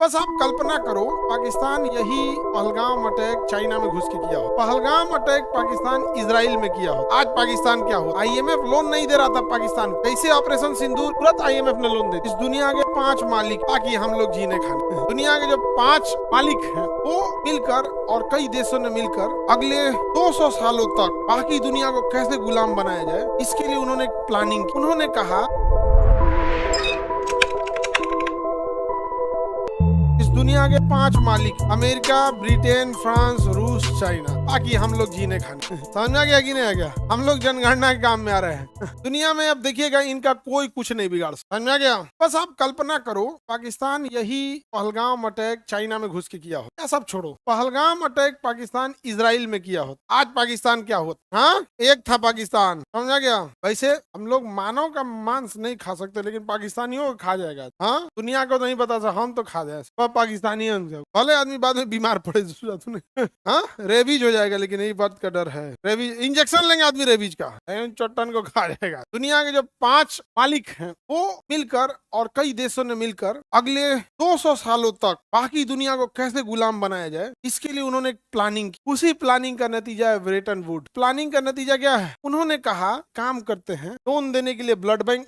बस आप कल्पना करो, पाकिस्तान यही पहलगाम अटैक चाइना में घुस के किया हो, पहलगाम अटैक पाकिस्तान इजराइल में किया हो, आज पाकिस्तान क्या हो। आईएमएफ लोन नहीं दे रहा था पाकिस्तान को, कैसे ऑपरेशन सिंदूर तुरंत आईएमएफ ने लोन दे। इस दुनिया के 5 मालिक ताकि हम लोग जीने खाने, दुनिया के जो 5 मालिक हैं वो मिलकर और कई देशों ने मिलकर अगले 200 सालों तक बाकी दुनिया को कैसे गुलाम बनाया जाए, इसके लिए उन्होंने प्लानिंग की। उन्होंने कहा दुनिया के 5 मालिक अमेरिका, ब्रिटेन, फ्रांस, रूस, चाइना, ताकि हम लोग जीने खाने। समझ में आ गया कि नहीं आ गया? हम लोग जनगणना के काम में आ रहे हैं। दुनिया में अब देखिएगा इनका कोई कुछ नहीं बिगाड़ सकता। समझ में आ गया? बस आप कल्पना करो, पाकिस्तान यही पहलगाम अटैक चाइना में घुस के किया हो, सब छोड़ो, पहलगाम अटैक पाकिस्तान इजराइल में किया हो, आज पाकिस्तान क्या होता? हाँ, एक था पाकिस्तान। समझ आ गया? वैसे हम लोग मानव का मांस नहीं खा सकते, लेकिन पाकिस्तानियों को खा जाएगा। हाँ, दुनिया को नहीं पता था, हम तो खा जाए पाकिस्तानी भले आदमी बाद में बीमार पड़े। हाँ, रेबीज हो जाएगा, लेकिन यही बात का डर है। रेबीज इंजेक्शन लेंगे आदमी रेबीज का, चट्टान को खा जाएगा। दुनिया के जो 5 मालिक हैं वो मिलकर और कई देशों ने मिलकर अगले 200 सालों तक बाकी दुनिया को कैसे गुलाम बनाया जाए, इसके लिए उन्होंने प्लानिंग की। उसी प्लानिंग का नतीजा है ब्रेटन वुड। प्लानिंग का नतीजा क्या है? उन्होंने कहा काम करते हैं, लोन देने के लिए ब्लड बैंक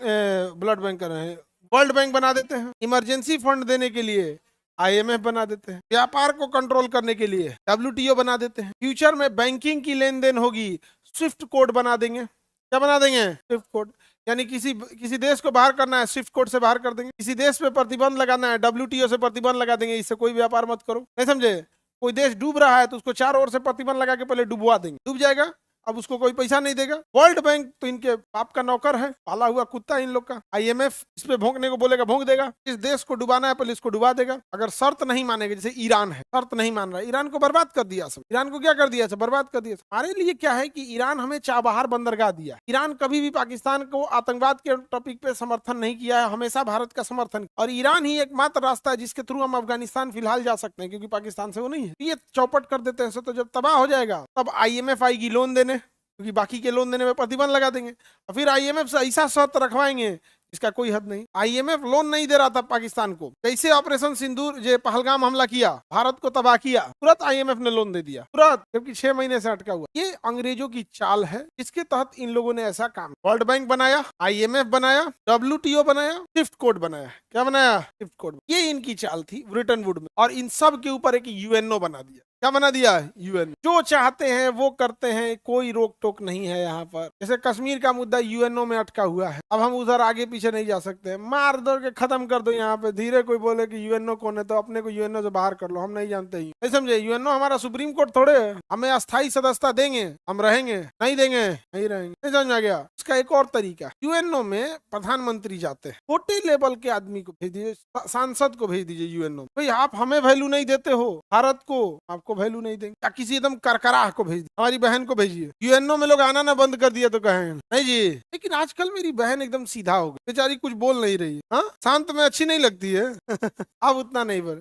कर रहे हैं, वर्ल्ड बैंक बना देते हैं, इमरजेंसी फंड देने के लिए आईएमएफ बना देते हैं, व्यापार को कंट्रोल करने के लिए डब्ल्यूटीओ बना देते हैं, फ्यूचर में बैंकिंग की लेन देन होगी, स्विफ्ट कोड बना देंगे। क्या बना देंगे? Swift code. यानी किसी देश को बाहर करना है, स्विफ्ट कोड से बाहर कर देंगे। किसी देश पे प्रतिबंध लगाना है, डब्ल्यूटीओ से प्रतिबंध लगा देंगे, इससे कोई व्यापार मत करो। नहीं समझे? कोई देश डूब रहा है तो उसको चारों ओर से प्रतिबंध लगा के पहले डुबवा देंगे, डूब जाएगा, अब उसको कोई पैसा नहीं देगा। वर्ल्ड बैंक तो इनके बाप का नौकर है, पाला हुआ कुत्ता इन लोग का। आईएमएफ इस पे भोंकने को बोलेगा, भोंक देगा। इस देश को डुबाना है पहले इसको डुबा देगा। अगर शर्त नहीं मानेगा, जैसे ईरान है, शर्त नहीं मान रहा, ईरान को बर्बाद कर दिया सब। ईरान को क्या कर दिया? सब बर्बाद कर दिया। हमारे लिए क्या है कि ईरान हमें चाबहार बंदरगाह दिया। ईरान कभी भी पाकिस्तान को आतंकवाद के टॉपिक पे समर्थन नहीं किया है, हमेशा भारत का समर्थन। और ईरान ही एकमात्र रास्ता है जिसके थ्रू हम अफगानिस्तान फिलहाल जा सकते हैं, क्योंकि पाकिस्तान से वो नहीं है। ये चौपट कर देते हैं, तो जब तबाह हो जाएगा तब आईएमएफ आएगी लोन देने, क्योंकि बाकी के लोन देने में प्रतिबंध लगा देंगे। और फिर आईएमएफ से ऐसा शर्त रखवाएंगे इसका कोई हद नहीं। आईएमएफ लोन नहीं दे रहा था पाकिस्तान को, कैसे ऑपरेशन सिंदूर जो पहलगाम हमला किया, भारत को तबाह किया, तुरंत आईएमएफ ने लोन दे दिया, तुरंत, जबकि 6 महीने से अटका हुआ। ये अंग्रेजों की चाल है, जिसके तहत इन लोगों ने ऐसा काम, वर्ल्ड बैंक बनाया, आईएमएफ बनाया, डब्ल्यूटीओ बनाया, स्विफ्ट कोड बनाया। क्या बनाया? Swift code. ये इनकी चाल थी ब्रिटेन वुड में। और इन सब के ऊपर एक यूएनओ बना दिया। क्या बना दिया? यूएन। जो चाहते हैं वो करते हैं, कोई रोक टोक नहीं है यहाँ पर। जैसे कश्मीर का मुद्दा यूएनओ में अटका हुआ है, अब हम उधर आगे पीछे नहीं जा सकते, मार दो के खत्म कर दो यहाँ पे। धीरे कोई बोले कि यूएनओ कौन है, तो अपने को यूएनओ से बाहर कर लो, हम नहीं जानते ही। नहीं समझे? यूएनओ हमारा सुप्रीम कोर्ट थोड़े है, हमें अस्थायी सदस्यता देंगे, हम रहेंगे, नहीं देंगे नहीं रहेंगे। नहीं समझ आ गया? उसका एक और तरीका, यूएनओ में प्रधानमंत्री जाते हैं, छोटे लेवल के आदमी को भेज दीजिए, सांसद को भेज दीजिए यूएनओ। भाई आप हमें वैल्यू नहीं देते हो, भारत को आपको वैल्यू नहीं देंगे। या किसी एकदम करकराह को भेज, हमारी बहन को भेजिए। यूएनओ में लोग आना ना बंद कर दिया तो कहें नहीं जी। लेकिन आजकल मेरी बहन एकदम सीधा हो गई, बेचारी कुछ बोल नहीं रही है, हाँ, शांत में अच्छी नहीं लगती है। अब उतना नहीं बोल,